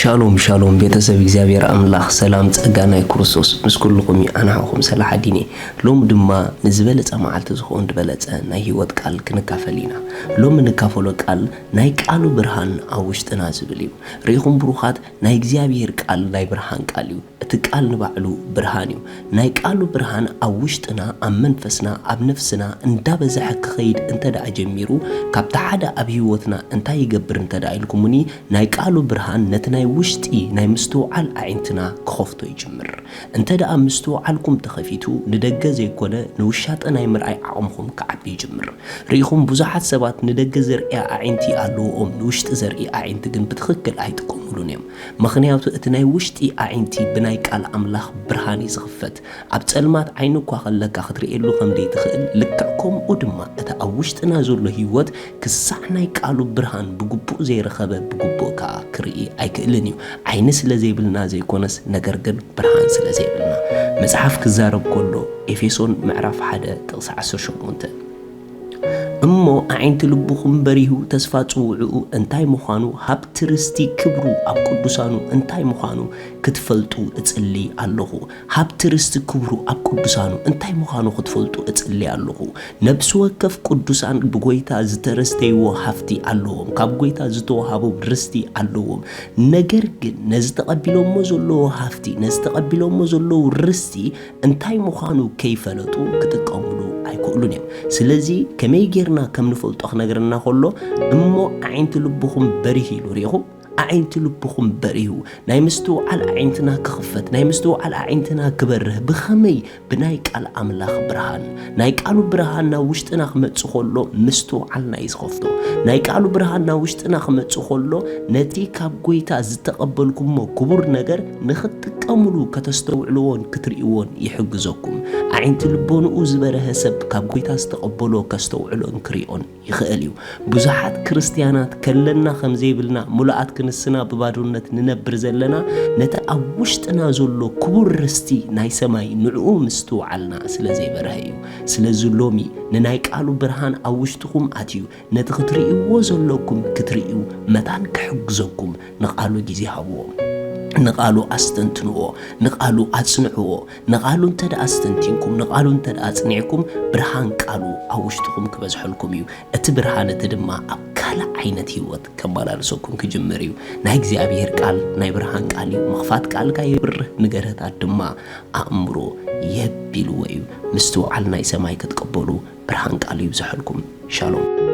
ሻሎም ሻሎም ቤተሰብ እግዚአብሔር አምላኽ ሰላም ጸጋናይ ክርስቶስ ምስኩልኩም አናኹም ሰላሕ ዲኔ ሎም ድማ ንዝበለጸ መዓልቲ ዝኾን ድበለጸ ናይ ህይወት ቃል ክንካፈሊና ሎም ንካፈሎ ቃል ናይ ቃሉ ብርሃን ኣብ ውሽጥና ዝብል እዩ ሪኢኹም ብሩኻት ናይ እግዚአብሔር ቃል ናይ ብርሃን ቃል እዩ እቲ ቃል ንባዕሉ ብርሃን እዩ ናይ ቃሉ ብርሃን ኣብ ውሽጥና ኣብ መንፈስና ኣብ ነፍስና እንዳበዝሐ ክኸይድ እንተደኣ ጀሚሩ ካብቲ ሓደ ኣብ ህይወትና እንታይ ይገብር እንተደኣ ኢልኩምኒ ናይ ቃሉ ብርሃን ነቲ ናይ ውሽጢ ናይ ምስትውዓል ኣዒንትና ክኸፍቶ ይጅምር እንተደኣ ምስትውዓልኩም ተኸፊቱ ንደገ ዘይኮነ ንውሻጠ ናይ ምርኣይ ዓቕምኩም ክዓቢ ይጅምር ሪኢኹም ብዙሓት ሰባት ንደገ ዘርእያ ኣዒንቲ ኣለዎም ንውሽጢ ዘርኢ ኣዒንቲ ግን ብትኽክል ኣይጥቀሙሉን እዮም ምኽንያቱ እቲ ናይ ውሽጢ ኣዒንቲ ብናይ ቃል ኣምላኽ ብርሃን ይዝኽፈት ኣብ ጸልማት ዓይኑ እኳ ኸለካ ክትርእየሉ ከምደይ ትኽእል ልክዕ ከምኡ ድማ እቲ ኣብ ውሽጥና ዘሎ ህይወት ክሳዕ ናይ ቃሉ ብርሃን ብግቡእ ዘይረኸበ ብግቡእ ከዓ ክርኢ ኣይክእልን እዩ ዓይኒ ስለ ዘይብልና ዘይኮነስ ነገር ግን ብርሃን ስለ ዘይብልና መጽሓፍ ክዛረብ ከሎ ኤፌሶን ምዕራፍ 1 ጥቕሲ 18 እሞ ኣዒንቲ ልብኹም በሪሁ ተስፋ ጽውዕኡ እንታይ ምዃኑ ሃብቲ ርስቲ ክብሩ ኣብ ቅዱሳኑ እንታይ ምዃኑ ክትፈልጡ እጽሊ ኣለኹ ሃብቲ ርስቲ ክብሩ ኣብ ቅዱሳኑ እንታይ ምዃኑ ክትፈልጡ እጽሊ ኣለኹ ነብሲ ወከፍ ቅዱሳን ብጎይታ ዝተረስተይዎ ሃፍቲ ኣለዎም ካብ ጎይታ ዝተወሃቦ ርስቲ ኣለዎም ነገር ግን ነዚ ተቐቢሎሞ ዘለዎ ሃፍቲ ነዚ ተቐቢሎሞ ዘለዎ ርስቲ እንታይ ምዃኑ ከይፈለጡ ክጥቀሙሉ ኣይክእሉን እዮም ስለዚ ከመይ ጌርና ከም ንፈልጦ ክነግረና ከሎ እሞ ኣዒንቲ ልብኹም በሪህ ኢሉ ሪኢኹም ኣዒንቲ ልብኹም በሪሁ ናይ ምስትውዓል ኣዒንትና ክኽፈት ናይ ምስትውዓል ኣዒንትና ክበርህ ብኸመይ ብናይ ቃል ኣምላኽ ብርሃን ናይ ቃሉ ብርሃን ናብ ውሽጥና ክመጽእ ከሎ ምስትውዓልና ይዝኸፍቶ ናይ ቃሉ ብርሃን ናብ ውሽጥና ክመጽእ ከሎ ነቲ ካብ ጎይታ ዝተቐበልኩሞ ክቡር ነገር ንኽትጥቀሙሉ ከተስተውዕልዎን ክትርእይዎን ይሕግዘኩም ኣዒንቲ ልቦንኡ ዝበረኸ ሰብ ካብ ጎይታ ዝተቐበሎ ከስተውዕሎን ክርእዮን ይኽእል እዩ ብዙሓት ክርስቲያናት ከለና ከም ዘይብልና ሙሉኣት ክንስና ብባዶነት ንነብር ዘለና ነቲ ኣብ ውሽጥና ዘሎ ክቡር ርስቲ ናይ ሰማይ ንዕኡ ምስትውዓልና ስለ ዘይበረኸ እዩ ስለዚ ሎሚ ንናይ ቃሉ ብርሃን ኣብ ውሽጥኩም ኣትዩ ነቲ ክትርእይዎ ዘለኩም ክትርእዩ መታን ክሕግዘኩም ንቓሉ ግዜ ሃብዎ ንቃሉ አስተንትንዎ ንቃሉ አጽንዕዎ ንቃሉ እንተዳ አስተንቲንኩም ንቃሉ እንተዳ አጽኒዕኩም ብርሃን ቃሉ ኣብ ውሽጥኩም ክበዝሐልኩም እዩ እቲ ብርሃን እቲ ድማ ኣብ ካል ዓይነት ህይወት ከመላልሰኩም ክጅምር እዩ ናይ እግዚአብሔር ቃል ናይ ብርሃን ቃል እዩ መኽፋት ቃል ካይብርህ ንገረታት ድማ ኣእምሮ የቢልዎ እዩ ምስትውዓል ናይ ሰማይ ክትቀበሉ ብርሃን ቃል ይብዝሐልኩም ሻሎም